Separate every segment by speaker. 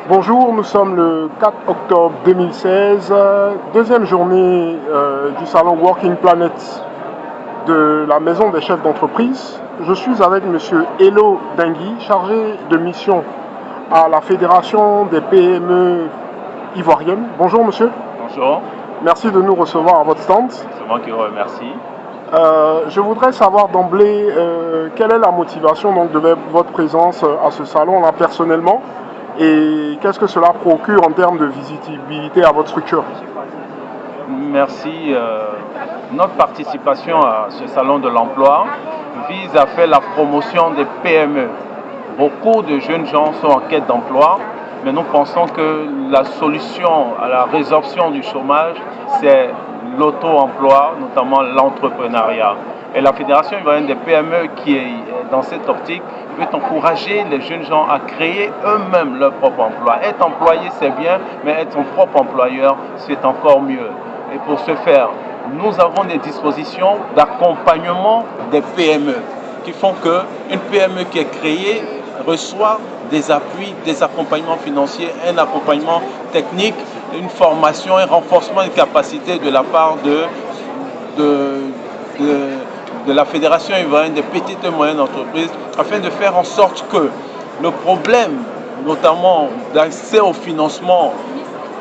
Speaker 1: Bonjour, nous sommes le 4 octobre 2016, deuxième journée du salon Working Planet de la Maison des chefs d'entreprise. Je suis avec M. Hello Dengui, chargé de mission à la Fédération des PME ivoiriennes. Bonjour monsieur.
Speaker 2: Bonjour,
Speaker 1: Merci de nous recevoir à votre stand.
Speaker 2: c'est moi qui vous remercie.
Speaker 1: Je voudrais savoir d'emblée quelle est la motivation donc, de votre présence à ce salon-là personnellement et qu'est-ce que cela procure en termes de visibilité à votre structure.
Speaker 2: Merci. Notre participation à ce salon de l'emploi vise à faire la promotion des PME. Beaucoup de jeunes gens sont en quête d'emploi, mais nous pensons que la solution à la résorption du chômage, c'est l'auto-emploi, notamment l'entrepreneuriat. Et la Fédération ivoirienne des PME, qui est dans cette optique, veut encourager les jeunes gens à créer eux-mêmes leur propre emploi. Être employé, c'est bien, mais être son propre employeur, c'est encore mieux. Et pour ce faire, nous avons des dispositions d'accompagnement des PME qui font qu'une PME qui est créée reçoit des appuis, des accompagnements financiers, un accompagnement technique, une formation, un renforcement de capacité de la part de la Fédération ivoirienne des petites et moyennes entreprises afin de faire en sorte que le problème, notamment d'accès au financement,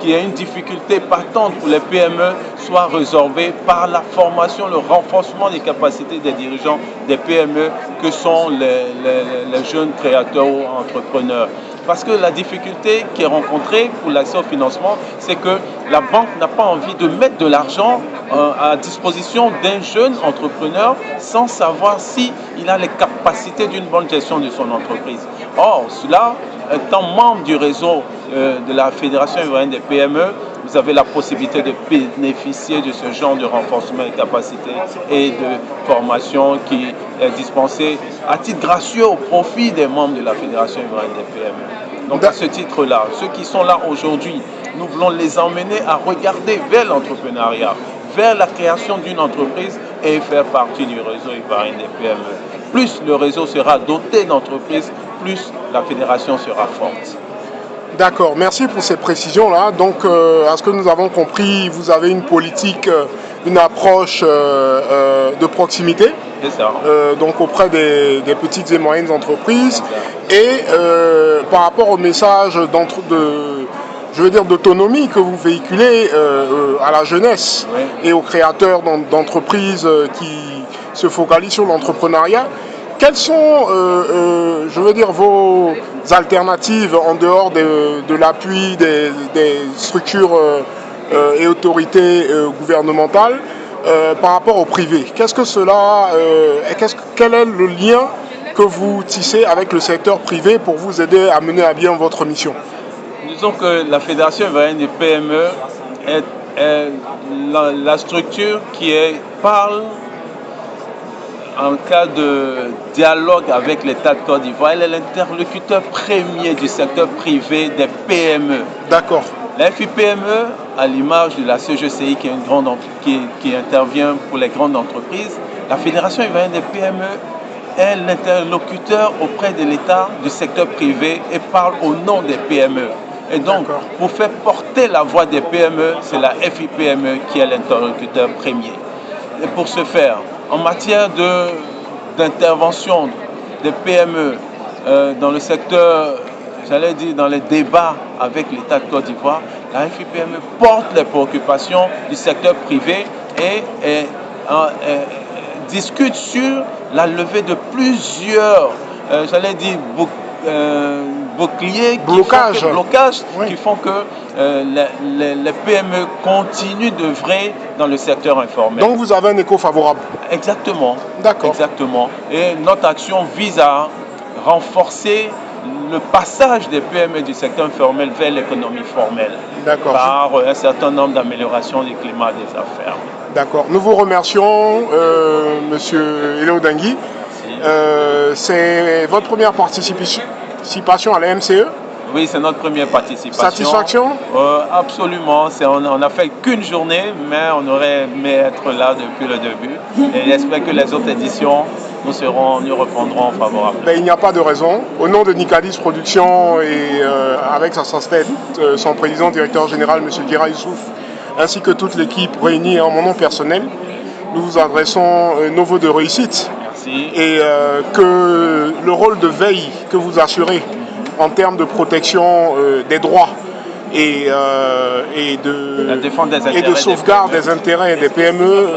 Speaker 2: qui est une difficulté patente pour les PME, soit résorbé par la formation, le renforcement des capacités des dirigeants des PME que sont les jeunes créateurs ou entrepreneurs. Parce que la difficulté qui est rencontrée pour l'accès au financement, c'est que la banque n'a pas envie de mettre de l'argent à disposition d'un jeune entrepreneur sans savoir s'il a les capacités d'une bonne gestion de son entreprise. Or, cela, étant membre du réseau de la Fédération ivoirienne des PME, vous avez la possibilité de bénéficier de ce genre de renforcement de capacités et de formation qui est dispensée à titre gracieux au profit des membres de la Fédération ivoirienne des PME. Donc à ce titre-là, ceux qui sont là aujourd'hui, nous voulons les emmener à regarder vers l'entrepreneuriat, vers la création d'une entreprise et faire partie du réseau ivoirien des PME. Plus le réseau sera doté d'entreprises, plus la fédération sera forte.
Speaker 1: D'accord, merci pour ces précisions-là. Donc, à ce que nous avons compris, vous avez une politique, une approche de proximité, donc auprès des petites et moyennes entreprises. Et par rapport au message d'autonomie que vous véhiculez à la jeunesse et aux créateurs d'entreprises qui se focalisent sur l'entrepreneuriat, quelles sont, vos alternatives en dehors de l'appui des structures et autorités gouvernementales par rapport au privé? Quel est le lien que vous tissez avec le secteur privé pour vous aider à mener à bien votre mission?
Speaker 2: Disons que la Fédération ivoirienne des PME est la structure qui parle en cas de dialogue avec l'État de Côte d'Ivoire. Elle est l'interlocuteur premier du secteur privé des PME.
Speaker 1: D'accord.
Speaker 2: La FIPME, à l'image de la CGCI qui intervient pour les grandes entreprises, la Fédération ivoirienne des PME est l'interlocuteur auprès de l'État du secteur privé et parle au nom des PME. Et donc, pour faire porter la voix des PME, c'est la FIPME qui est l'interlocuteur premier. Et pour ce faire, en matière d'intervention des PME dans le secteur, dans les débats avec l'État de Côte d'Ivoire, la FIPME porte les préoccupations du secteur privé et discute sur la levée de plusieurs, blocages qui font que les PME continuent d'œuvrer dans le secteur informel.
Speaker 1: Donc vous avez un écho favorable.
Speaker 2: Exactement.
Speaker 1: D'accord.
Speaker 2: Exactement. Et notre action vise à renforcer le passage des PME du secteur informel vers l'économie formelle par un certain nombre d'améliorations du climat des affaires.
Speaker 1: D'accord. Nous vous remercions, Monsieur Hello Dengui. C'est votre première participation à la MCE?
Speaker 2: Oui, c'est notre première participation.
Speaker 1: Satisfaction?
Speaker 2: Absolument. On n'a fait qu'une journée, mais on aurait aimé être là depuis le début. Et j'espère que les autres éditions nous répondrons favorablement.
Speaker 1: Ben, il n'y a pas de raison. Au nom de Nicalis Production et avec sa tête, son président, directeur général, M. Dira Youssouf, ainsi que toute l'équipe réunie en mon nom personnel, nous vous adressons nos vœux de réussite.
Speaker 2: Merci.
Speaker 1: Et que le rôle de veille que vous assurez en termes de protection des droits et de sauvegarde des intérêts des PME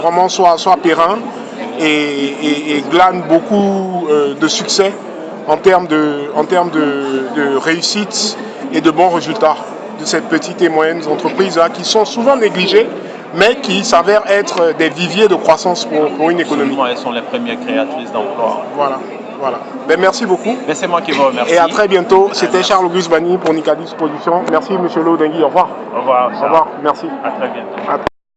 Speaker 1: vraiment soit périn et glane beaucoup de succès en termes de réussite et de bons résultats de ces petites et moyennes entreprises là, qui sont souvent négligées, mais qui s'avèrent être des viviers de croissance pour une économie.
Speaker 2: Elles sont les premières créatrices d'emplois.
Speaker 1: Voilà. Voilà. Ben, merci beaucoup.
Speaker 2: Mais c'est moi qui vous remercie.
Speaker 1: Et à très bientôt. C'était Charles-Auguste Bagny pour Nicalis Production. Merci, M. Lodengui. Au revoir.
Speaker 2: Au revoir.
Speaker 1: Au revoir. Merci.
Speaker 2: À très bientôt.